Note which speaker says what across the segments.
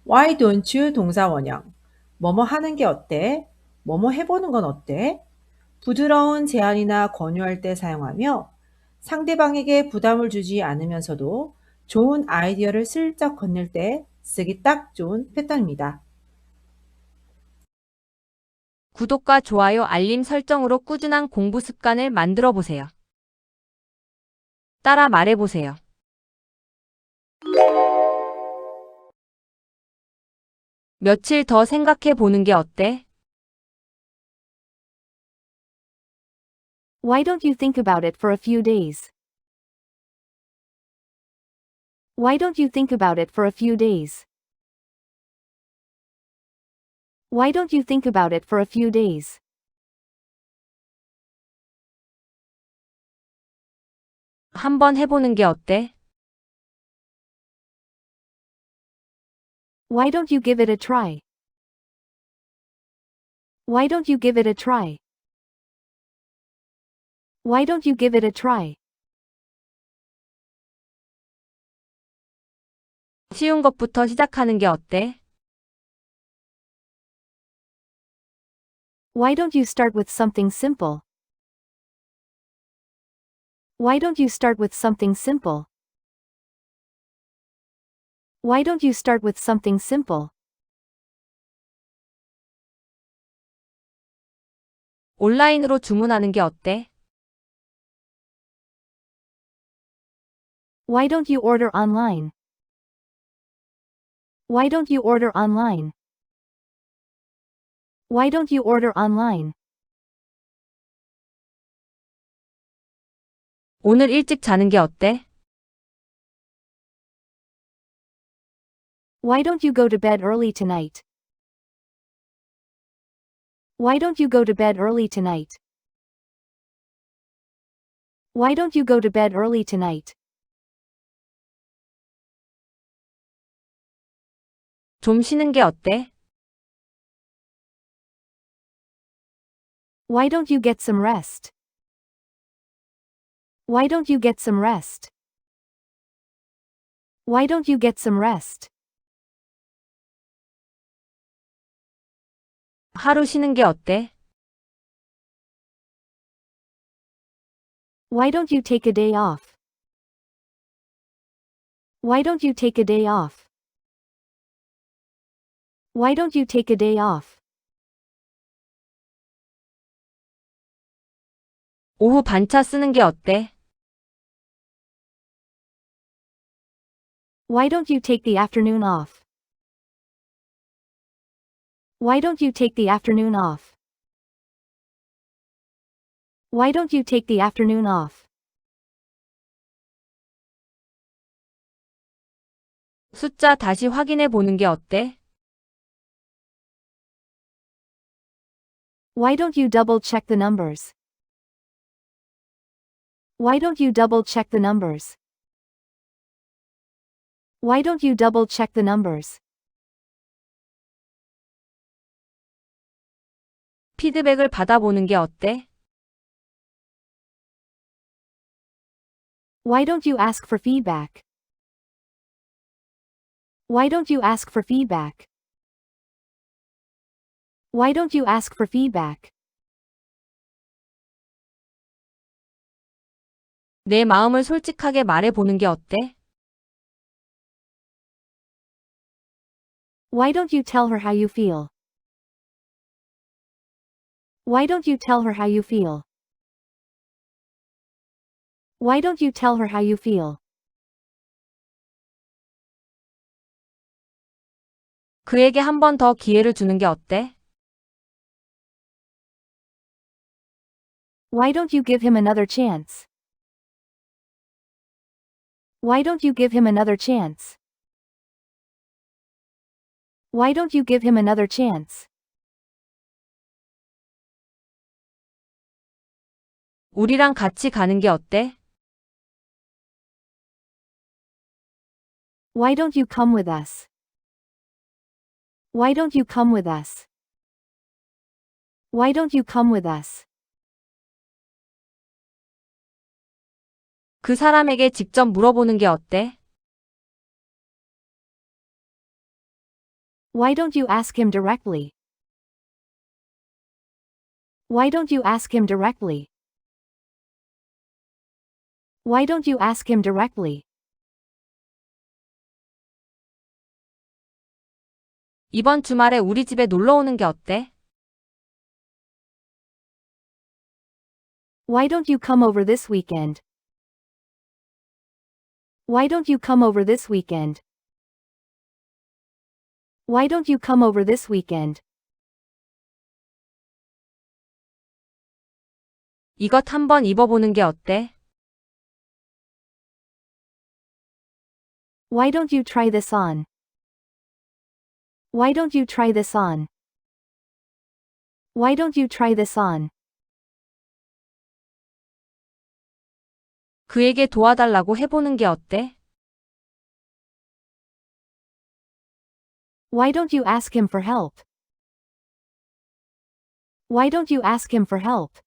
Speaker 1: Why don't you 동사 원형. 뭐뭐 하는 게 어때? 뭐뭐 해보는 건 어때? 부드러운 제안이나 권유할 때 사용하며 상대방에게 부담을 주지 않으면서도 좋은 아이디어를 슬쩍 건넬 때 쓰기 딱 좋은 패턴입니다.
Speaker 2: 구독과 좋아요, 알림 설정으로 꾸준한 공부 습관을 만들어 보세요. 따라 말해 보세요. 며칠 더 생각해 보는 게 어때?
Speaker 3: Why don't you think about it for a few days? Why don't you think about it for a few days? Why don't you think about it for a few days?
Speaker 2: 한번 해보는 게 어때?
Speaker 3: Why don't you give it a try? Why don't you give it a try? Why don't you give it a try?
Speaker 2: 쉬운 것부터 시작하는 게 어때?
Speaker 3: Why don't you start with something simple? Why don't you start with something simple? Why don't you start with something simple?
Speaker 2: 온라인으로 주문하는 게 어때?
Speaker 3: Why don't you order online? Why don't you order online? Why don't you order online?
Speaker 2: 오늘 일찍 자는 게 어때?
Speaker 3: Why don't you go to bed early tonight? Why don't you go to bed early tonight? Why don't you go to bed early tonight?
Speaker 2: 좀 쉬는 게 어때?
Speaker 3: Why don't you get some rest? Why don't you get some rest? Why don't you get some rest?
Speaker 2: 하루 쉬는 게 어때?
Speaker 3: Why don't you take a day off? Why don't you take a day off? Why don't you take a day off?
Speaker 2: 오후 반차 쓰는 게 어때?
Speaker 3: Why don't you take the afternoon off? Why don't you take the afternoon off? Why don't you take the afternoon off?
Speaker 2: 숫자 다시 확인해 보는 게 어때?
Speaker 3: Why don't you double check the numbers? Why don't you double check the numbers? Why don't you double check the numbers?
Speaker 2: 피드백을 받아보는 게 어때?
Speaker 3: Why don't you ask for feedback? Why don't you ask for feedback? Why don't you ask for feedback?
Speaker 2: 내 마음을 솔직하게 말해 보는 게 어때?
Speaker 3: Why don't you tell her how you feel? Why don't you tell her how you feel? Why don't you tell her how you feel?
Speaker 2: 그에게 한 번 더 기회를 주는 게 어때?
Speaker 3: Why don't you give him another chance? Why don't you give him another chance? Why don't you give him another chance?
Speaker 2: 우리랑 같이 가는 게 어때?
Speaker 3: Why don't you come with us? Why don't you come with us? Why don't you come with us?
Speaker 2: 그 사람에게 직접 물어보는 게 어때?
Speaker 3: Why don't you ask him directly? Why don't you ask him directly? Why don't you ask him directly?
Speaker 2: 이번 주말에 우리 집에 놀러 오는 게 어때?
Speaker 3: Why don't you come over this weekend? Why don't you come over this weekend? Why don't you come over this weekend?
Speaker 2: 이것 한번 입어보는 게 어때?
Speaker 3: Why don't you try this on? Why don't you try this on? Why don't you try this on?
Speaker 2: 그에게 도와달라고 해보는 게 어때?
Speaker 3: Why don't you ask him for help? Why don't you ask him for help?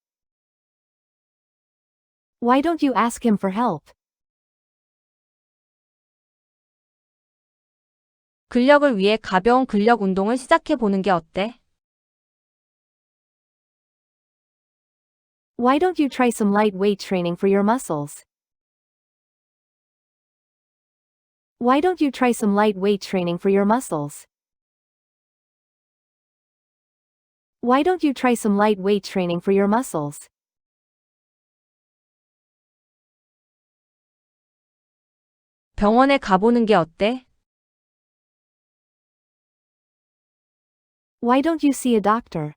Speaker 3: Why don't you ask him for help?
Speaker 2: 근력을 위해 가벼운 근력 운동을 시작해 보는 게 어때?
Speaker 3: Why don't you try some light weight training for your muscles? Why don't you try some light weight training for your muscles? Why don't you try some light weight training for your muscles?
Speaker 2: 병원에 가보는 게 어때?
Speaker 3: Why don't you see a doctor?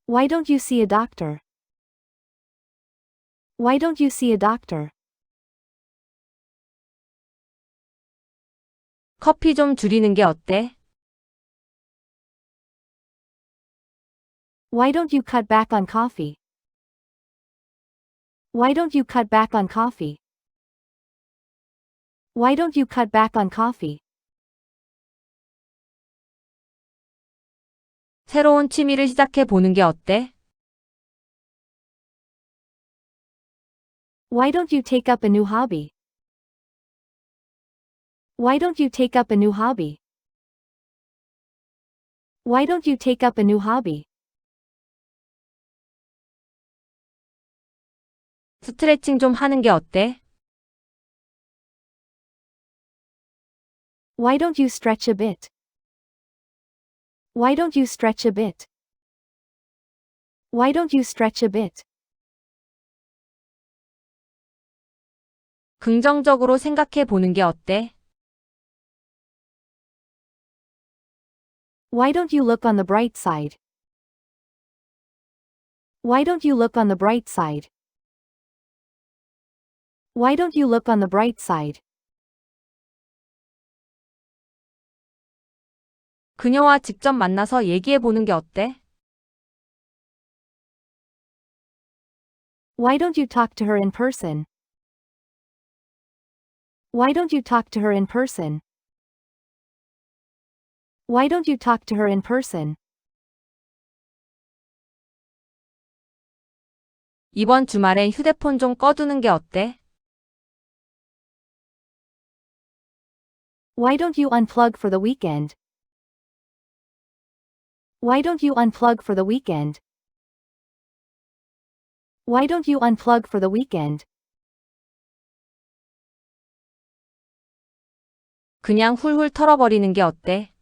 Speaker 3: Why don't you see a doctor? Why don't you see a doctor?
Speaker 2: 커피 좀 줄이는 게 어때?
Speaker 3: Why don't you cut back on coffee? Why don't you cut back on coffee? Why don't you cut back on coffee?
Speaker 2: 새로운 취미를 시작해 보는 게 어때?
Speaker 3: Why don't you take up a new hobby? Why don't you take up a new hobby? Why don't you take up a new hobby?
Speaker 2: 스트레칭 좀 하는 게 어때?
Speaker 3: Why don't you stretch a bit? Why don't you stretch a bit? Why don't you stretch a bit?
Speaker 2: 긍정적으로 생각해 보는 게 어때?
Speaker 3: Why don't you look on the bright side? Why don't you look on the bright side? Why don't you look on the bright side?
Speaker 2: 그녀와 직접 만나서 얘기해 보는 게 어때?
Speaker 3: Why don't you talk to her in person? Why don't you talk to her in person? Why don't you talk to her in person?
Speaker 2: 이번 주말엔 휴대폰 좀 꺼두는 게 어때?
Speaker 3: Why don't you unplug for the weekend? Why don't you unplug for the weekend? Why don't you unplug for the weekend?
Speaker 2: 그냥 훌훌 털어버리는 게 어때?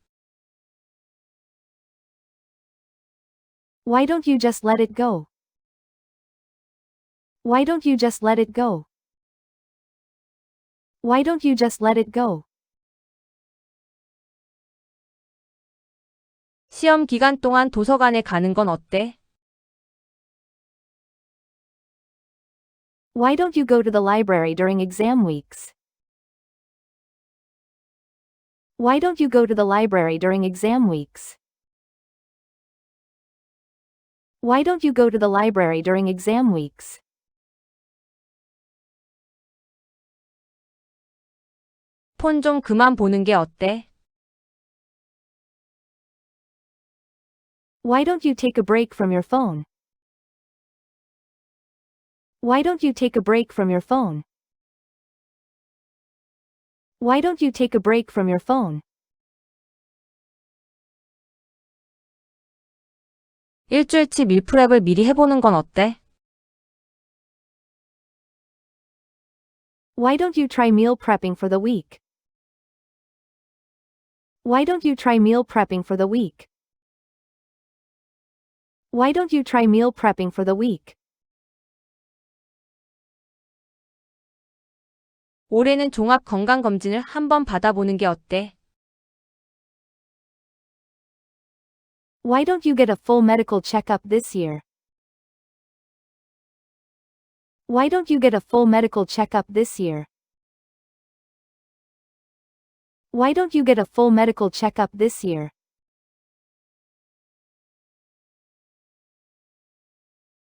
Speaker 3: Why don't you just let it go? Why don't you just let it go? Why don't you just let it go?
Speaker 2: 시험 기간 동안 도서관에 가는 건 어때?
Speaker 3: Why don't you go to the library during exam weeks? Why don't you go to the library during exam weeks? Why don't you go to the library during exam weeks?
Speaker 2: 폰 좀 그만 보는 게 어때?
Speaker 3: Why don't you take a break from your phone? Why don't you take a break from your phone? Why don't you take a break from your phone?
Speaker 2: 일주일치 밀프렙을 미리 해보는 건 어때?
Speaker 3: Why don't you try meal prepping for the week? Why don't you try meal prepping for the week? Why don't you try meal prepping for the week?
Speaker 2: 올해는 종합 건강검진을 한번 받아보는 게 어때?
Speaker 3: Why don't you get a full medical checkup this year? Why don't you get a full medical checkup this year? Why don't you get a full medical checkup this year?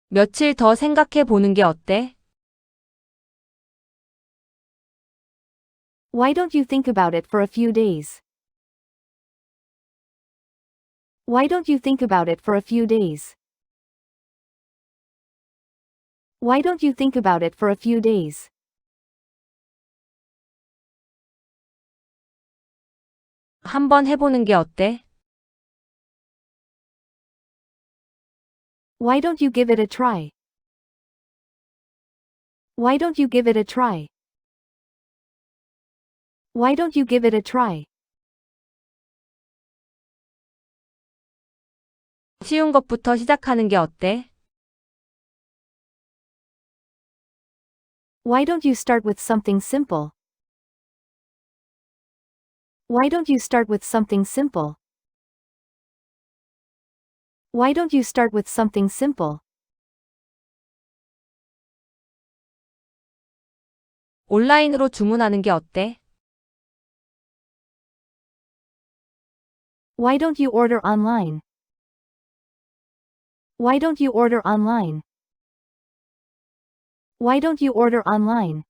Speaker 2: 며칠 더 생각해 보는 게 어때?
Speaker 3: Why don't you think about it for a few days? Why don't you think about it for a few days? Why don't you think about it for a few days?
Speaker 2: 한번 해보는 게 어때?
Speaker 3: Why don't you give it a try? Why don't you give it a try? Why don't you give it a try?
Speaker 2: 쉬운 것부터 시작하는 게 어때?
Speaker 3: Why don't you start with something simple? Why don't you start with something simple? Why don't you start with something simple?
Speaker 2: 온라인으로 주문하는 게 어때?
Speaker 3: Why don't you order online? Why don't you order online? Why don't you order online?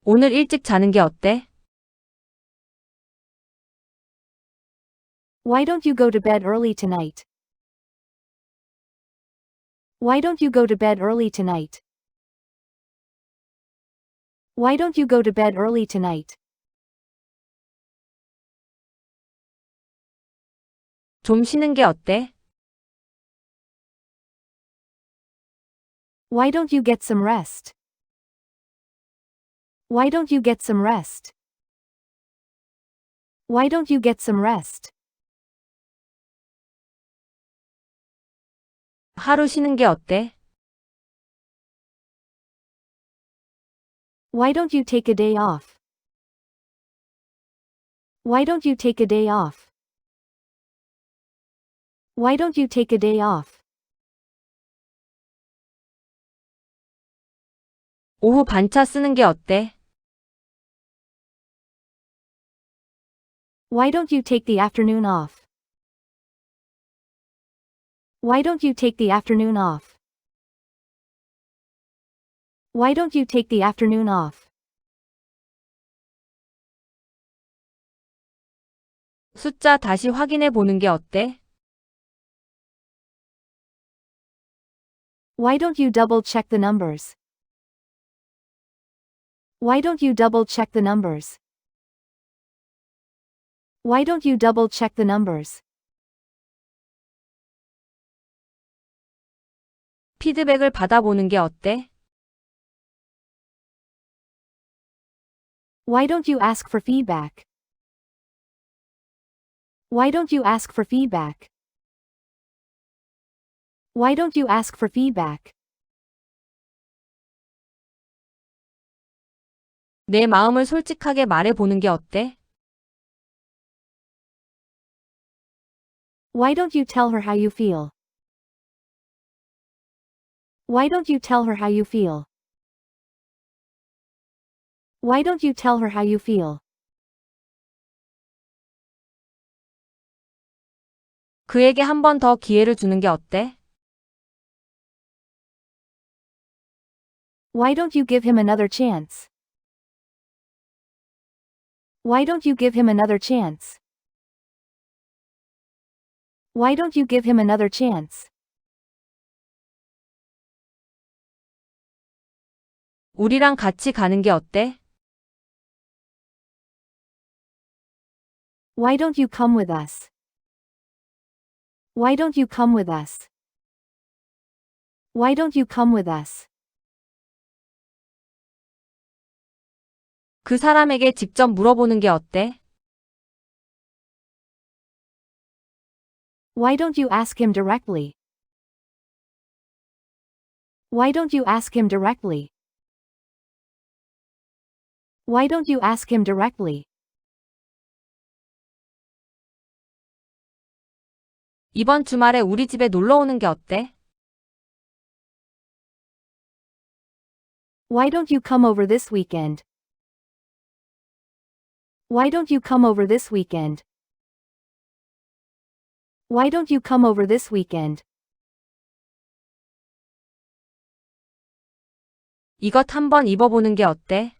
Speaker 2: 오늘 일찍 자는 게 어때?
Speaker 3: Why don't you go to bed early tonight? Why don't you go to bed early tonight? Why don't you go to bed early tonight?
Speaker 2: 좀 쉬는 게 어때?
Speaker 3: Why don't you get some rest? Why don't you get some rest? Why don't you get some rest?
Speaker 2: 하루 쉬는 게 어때?
Speaker 3: Why don't you take a day off? Why don't you take a day off? Why don't you take a day off?
Speaker 2: 오후 반차 쓰는 게 어때?
Speaker 3: Why don't you take the afternoon off? Why don't you take the afternoon off? Why don't you take the afternoon off?
Speaker 2: 숫자 다시 확인해 보는 게 어때?
Speaker 3: Why don't you double check the numbers? Why don't you double check the numbers? Why don't you double check the numbers?
Speaker 2: 피드백을 받아보는 게 어때?
Speaker 3: Why don't you ask for feedback? Why don't you ask for feedback? Why don't you ask for feedback?
Speaker 2: 내 마음을 솔직하게 말해 보는 게 어때?
Speaker 3: Why don't you tell her how you feel? Why don't you tell her how you feel? Why don't you tell her how you feel?
Speaker 2: 그에게 한 번 더 기회를 주는 게 어때?
Speaker 3: Why don't you give him another chance? Why don't you give him another chance? Why don't you give him another chance?
Speaker 2: 우리랑 같이 가는 게 어때?
Speaker 3: Why don't you come with us? Why don't you come with us? Why don't you come with us?
Speaker 2: 그 사람에게 직접 물어보는 게 어때?
Speaker 3: Why don't you ask him directly? Why don't you ask him directly? Why don't you ask him directly?
Speaker 2: 이번 주말에 우리 집에 놀러 오는 게 어때?
Speaker 3: Why don't you come over this weekend? Why don't you come over this weekend? Why don't you come over this weekend?
Speaker 2: 이것 한번 입어보는 게 어때?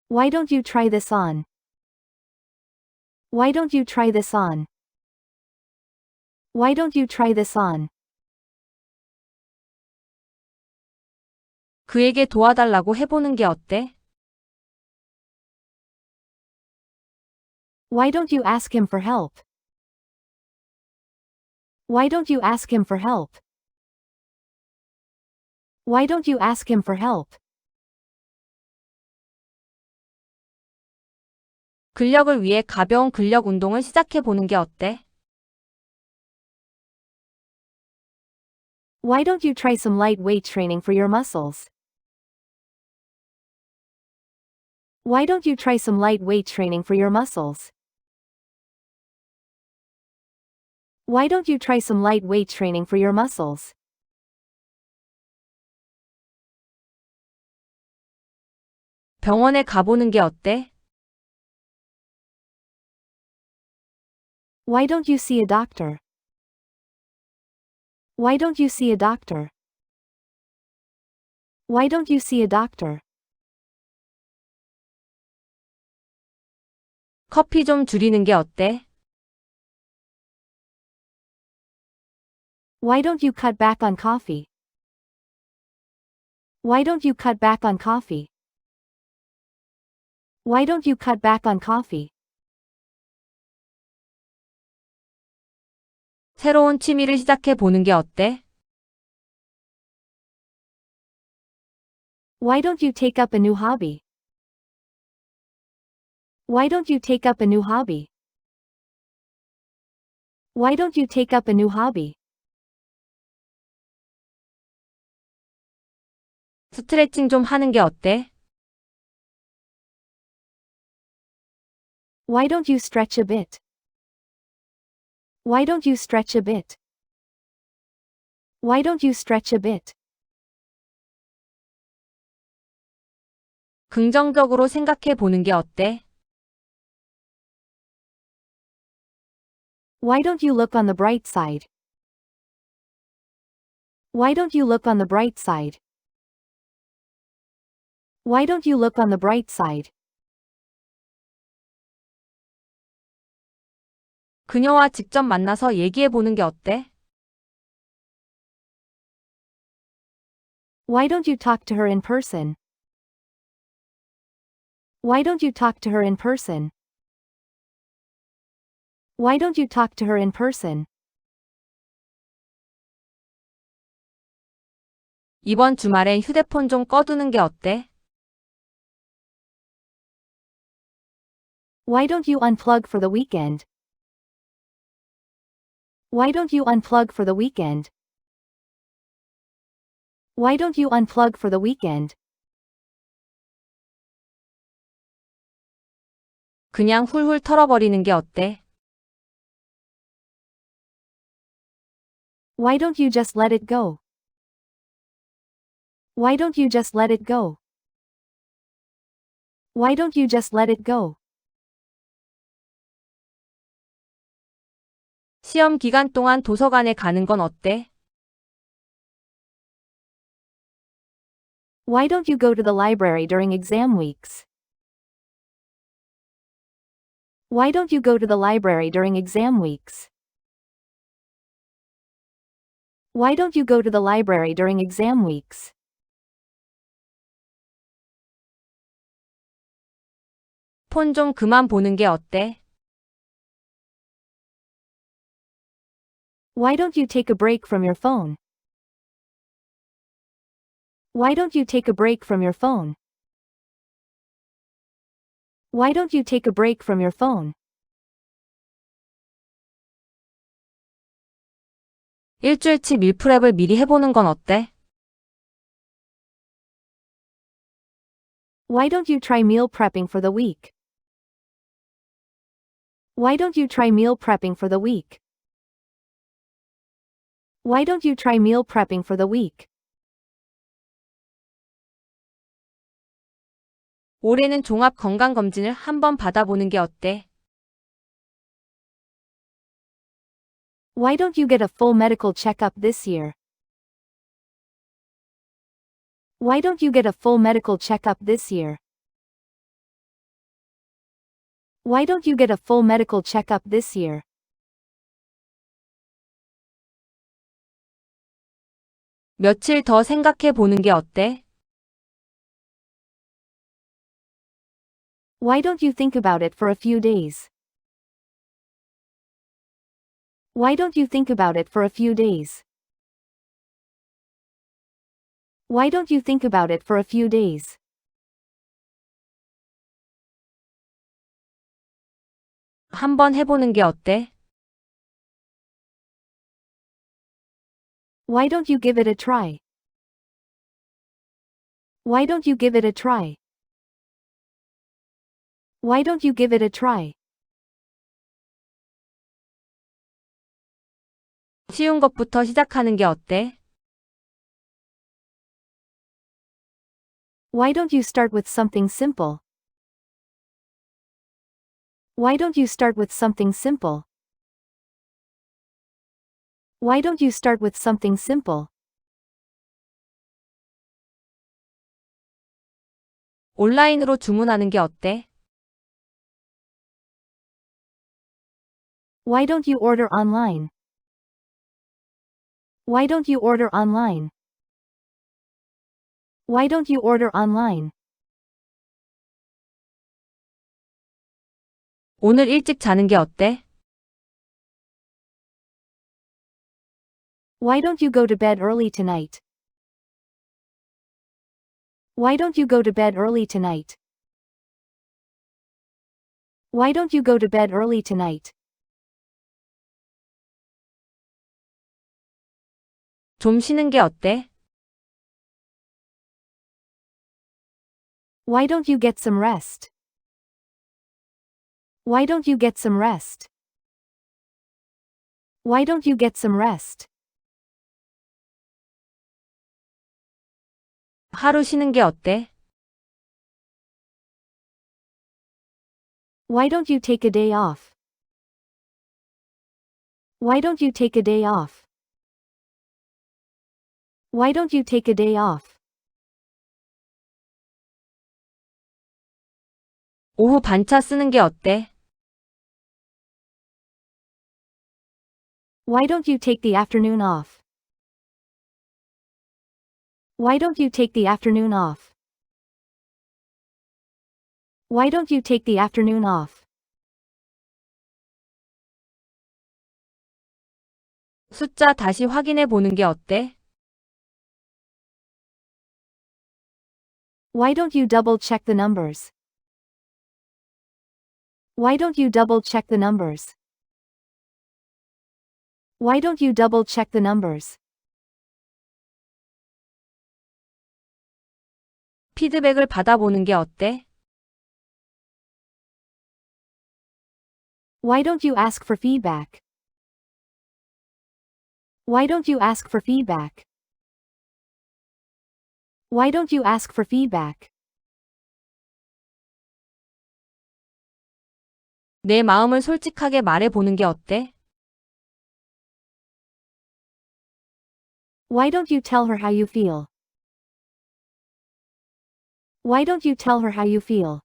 Speaker 3: Why don't you try this on? Why don't you try this on? Why don't you try this on?
Speaker 2: 그에게 도와달라고 해보는 게 어때?
Speaker 3: Why don't you ask him for help? Why don't you ask him for help? Why don't you ask him for help?
Speaker 2: 근력을 위해 가벼운 근력 운동을 시작해 보는 게 어때?
Speaker 3: Why don't you try some light weight training for your muscles? Why don't you try some light weight training for your muscles? Why don't you try some light weight training for your muscles?
Speaker 2: 병원에 가보는 게 어때?
Speaker 3: Why don't you see a doctor? Why don't you see a doctor? Why don't you see a doctor?
Speaker 2: 커피 좀 줄이는 게 어때?
Speaker 3: Why don't you cut back on coffee? Why don't you cut back on coffee? Why don't you cut back on coffee?
Speaker 2: 새로운 취미를 시작해 보는 게 어때?
Speaker 3: Why don't you take up a new hobby? Why don't you take up a new hobby? Why don't you take up a new hobby?
Speaker 2: 스트레칭 좀 하는 게 어때?
Speaker 3: Why don't you stretch a bit? Why don't you stretch a bit? Why don't you stretch a bit?
Speaker 2: 긍정적으로 생각해 보는 게 어때?
Speaker 3: Why don't you look on the bright side? Why don't you look on the bright side? Why don't you look on the bright side?
Speaker 2: 그녀와 직접 만나서 얘기해 보는 게 어때?
Speaker 3: Why don't you talk to her in person? Why don't you talk to her in person? Why don't you talk to her in person?
Speaker 2: 이번 주말엔 휴대폰 좀 꺼두는 게 어때?
Speaker 3: Why don't you unplug for the weekend? Why don't you unplug for the weekend? Why don't you unplug for the weekend?
Speaker 2: 그냥 훌훌 털어버리는 게 어때?
Speaker 3: Why don't you just let it go? Why don't you just let it go? Why don't you just let it go?
Speaker 2: 시험 기간 동안 도서관에 가는 건 어때?
Speaker 3: Why don't you go to the library during exam weeks? Why don't you go to the library during exam weeks? Why don't you go to the library during exam weeks?
Speaker 2: 폰 좀 그만 보는 게 어때?
Speaker 3: Why don't you take a break from your phone? Why don't you take a break from your phone? Why don't you take a break from your phone?
Speaker 2: 일주일치 밀프렙을 미리 해보는 건 어때?
Speaker 3: Why don't you try meal prepping for the week? Why don't you try meal prepping for the week? Why don't you try meal prepping for the week?
Speaker 2: 올해는 종합 건강검진을 한번 받아보는 게 어때?
Speaker 3: Why don't you get a full medical checkup this year? Why don't you get a full medical checkup this year? Why don't you get a full medical checkup this year?
Speaker 2: 며칠 더 생각해 보는 게 어때?
Speaker 3: Why don't you think about it for a few days? Why don't you think about it for a few days? Why don't you think about it for a few days?
Speaker 2: 한번 해보는 게 어때?
Speaker 3: Why don't you give it a try? Why don't you give it a try? Why don't you give it a try?
Speaker 2: 쉬운 것부터 시작하는 게 어때?
Speaker 3: Why don't you start with something simple? Why don't you start with something simple? Why don't you start with something simple?
Speaker 2: 온라인으로 주문하는 게 어때?
Speaker 3: Why don't you order online? Why don't you order online? Why don't you order online?
Speaker 2: 오늘 일찍 자는 게 어때?
Speaker 3: Why don't you go to bed early tonight? Why don't you go to bed early tonight? Why don't you go to bed early tonight?
Speaker 2: 좀 쉬는 게 어때?
Speaker 3: Why don't you get some rest? Why don't you get some rest? Why don't you get some rest?
Speaker 2: 하루 쉬는 게 어때?
Speaker 3: Why don't you take a day off? Why don't you take a day off? Why don't you take a day off?
Speaker 2: 오후 반차 쓰는 게 어때?
Speaker 3: Why don't you take the afternoon off? Why don't you take the afternoon off? Why don't you take the afternoon off?
Speaker 2: 숫자 다시 확인해 보는 게 어때?
Speaker 3: Why don't you double check the numbers? Why don't you double check the numbers? Why don't you double check the numbers?
Speaker 2: 피드백을 받아보는 게 어때?
Speaker 3: Why don't you ask for feedback? Why don't you ask for feedback? Why don't you ask for feedback?
Speaker 2: 내 마음을 솔직하게 말해보는 게 어때?
Speaker 3: Why don't you tell her how you feel? Why don't you tell her how you feel?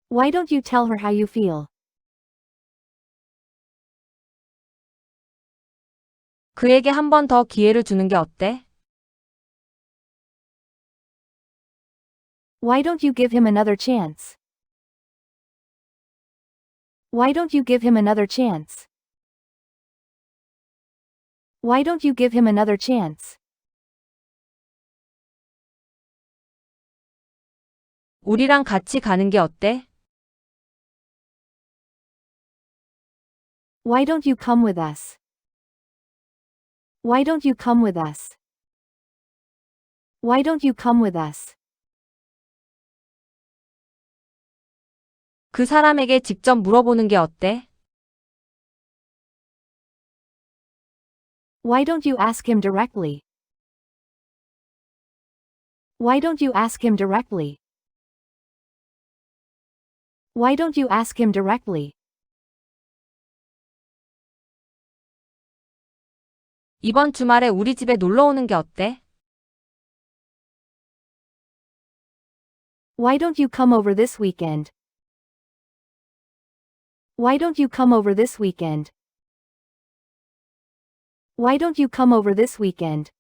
Speaker 3: Why don't you tell her how you feel?
Speaker 2: 그에게 한 번 더 기회를 주는 게 어때?
Speaker 3: Why don't you give him another chance? Why don't you give him another chance? Why don't you give him another chance?
Speaker 2: 우리랑 같이 가는 게 어때?
Speaker 3: Why don't you come with us? Why don't you come with us? Why don't you come with us?
Speaker 2: 그 사람에게 직접 물어보는 게 어때?
Speaker 3: Why don't you ask him directly? Why don't you ask him directly? Why don't you ask him directly?
Speaker 2: 이번 주말에 우리 집에 놀러 오는 게 어때?
Speaker 3: Why don't you come over this weekend? Why don't you come over this weekend? Why don't you come over this weekend?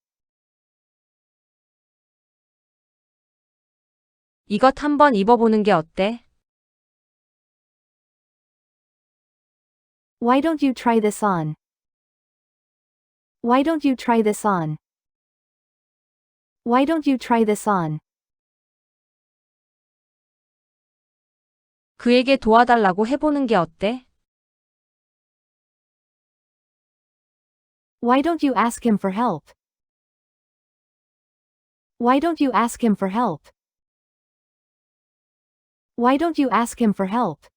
Speaker 2: 이것 한번 입어보는 게 어때?
Speaker 3: Why don't you try this on? Why don't you try this on? Why don't you try this on?
Speaker 2: 그에게 도와달라고 해보는 게 어때?
Speaker 3: Why don't you ask him for help? Why don't you ask him for help? Why don't you ask him for help?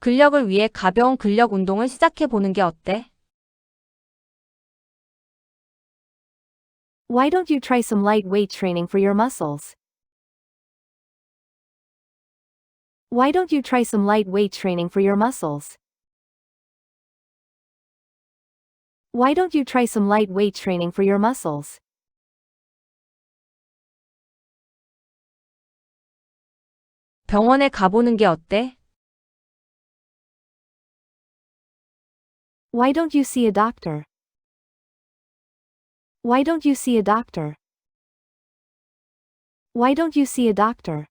Speaker 2: 근력을 위해 가벼운 근력 운동을 시작해 보는 게 어때?
Speaker 3: Why don't you try some light weight training for your muscles? Why don't you try some light weight training for your muscles? Why don't you try some light weight training for your muscles?
Speaker 2: 병원에 가보는 게 어때?
Speaker 3: Why don't you see a doctor? Why don't you see a doctor? Why don't you see a doctor?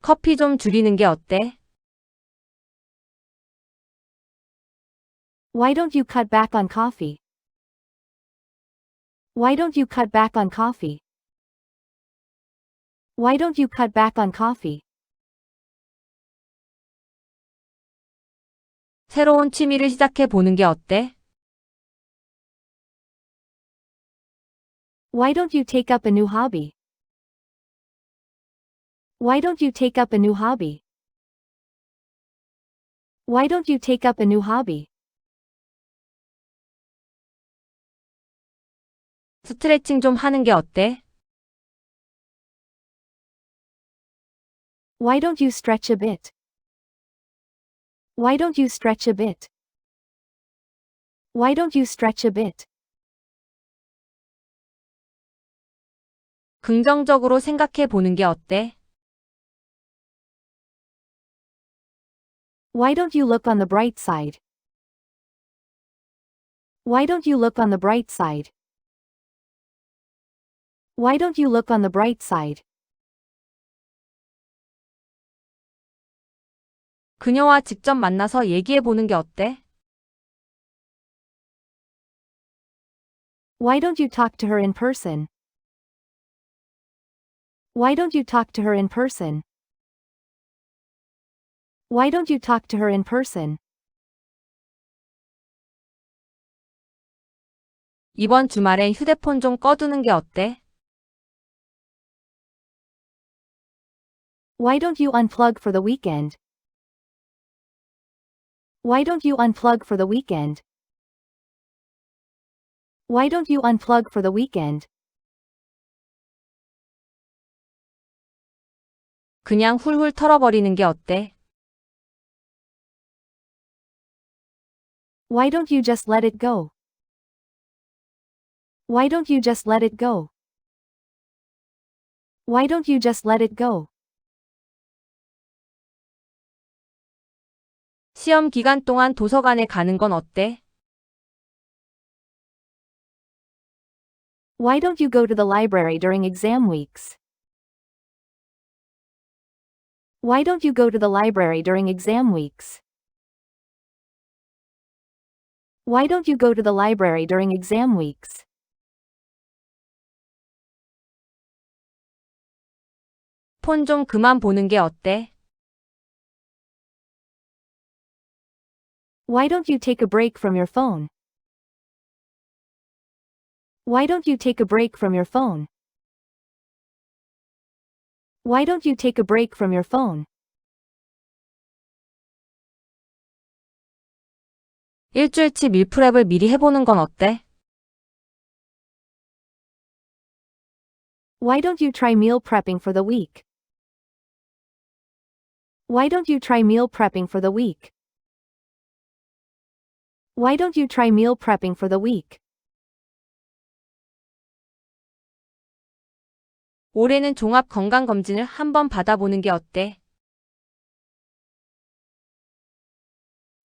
Speaker 2: 커피 좀 줄이는 게 어때?
Speaker 3: Why don't you cut back on coffee? Why don't you cut back on coffee? Why don't you cut back on coffee?
Speaker 2: 새로운 취미를 시작해 보는 게 어때?
Speaker 3: Why don't you take up a new hobby? Why don't you take up a new hobby? Why don't you take up a new hobby?
Speaker 2: 스트레칭 좀 하는 게 어때?
Speaker 3: Why don't you stretch a bit? Why don't you stretch a bit? Why don't you stretch a bit?
Speaker 2: 긍정적으로 생각해 보는 게 어때?
Speaker 3: Why don't you look on the bright side? Why don't you look on the bright side? Why don't you look on the bright side?
Speaker 2: 그녀와 직접 만나서 얘기해 보는 게 어때?
Speaker 3: Why don't you talk to her in person? Why don't you talk to her in person? Why don't you talk to her in person?
Speaker 2: 이번 주말엔 휴대폰 좀 꺼두는 게 어때?
Speaker 3: Why don't you unplug for the weekend? Why don't you unplug for the weekend? Why don't you unplug for the weekend?
Speaker 2: 그냥 훌훌 털어버리는 게 어때?
Speaker 3: Why don't you just let it go? Why don't you just let it go? Why don't you just let it go?
Speaker 2: 시험 기간 동안 도서관에 가는 건 어때?
Speaker 3: Why don't you go to the library during exam weeks? Why don't you go to the library during exam weeks? Why don't you go to the library during exam weeks?
Speaker 2: 폰 좀 그만 보는 게 어때?
Speaker 3: Why don't you take a break from your phone? Why don't you take a break from your phone? Why don't you take a break from your phone?
Speaker 2: 일주일치 밀프렙을 미리 해보는 건 어때?
Speaker 3: Why don't you try meal prepping for the week? Why don't you try meal prepping for the week? Why don't you try meal prepping for the week?
Speaker 2: 올해는 종합 건강검진을 한번 받아보는 게 어때?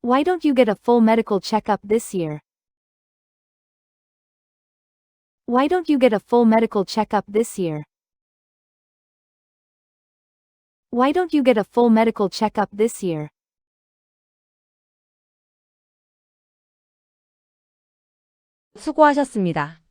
Speaker 3: Why don't you get a full medical checkup this year? Why don't you get a full medical checkup this year? Why don't you get a full medical checkup this year?
Speaker 2: 수고하셨습니다.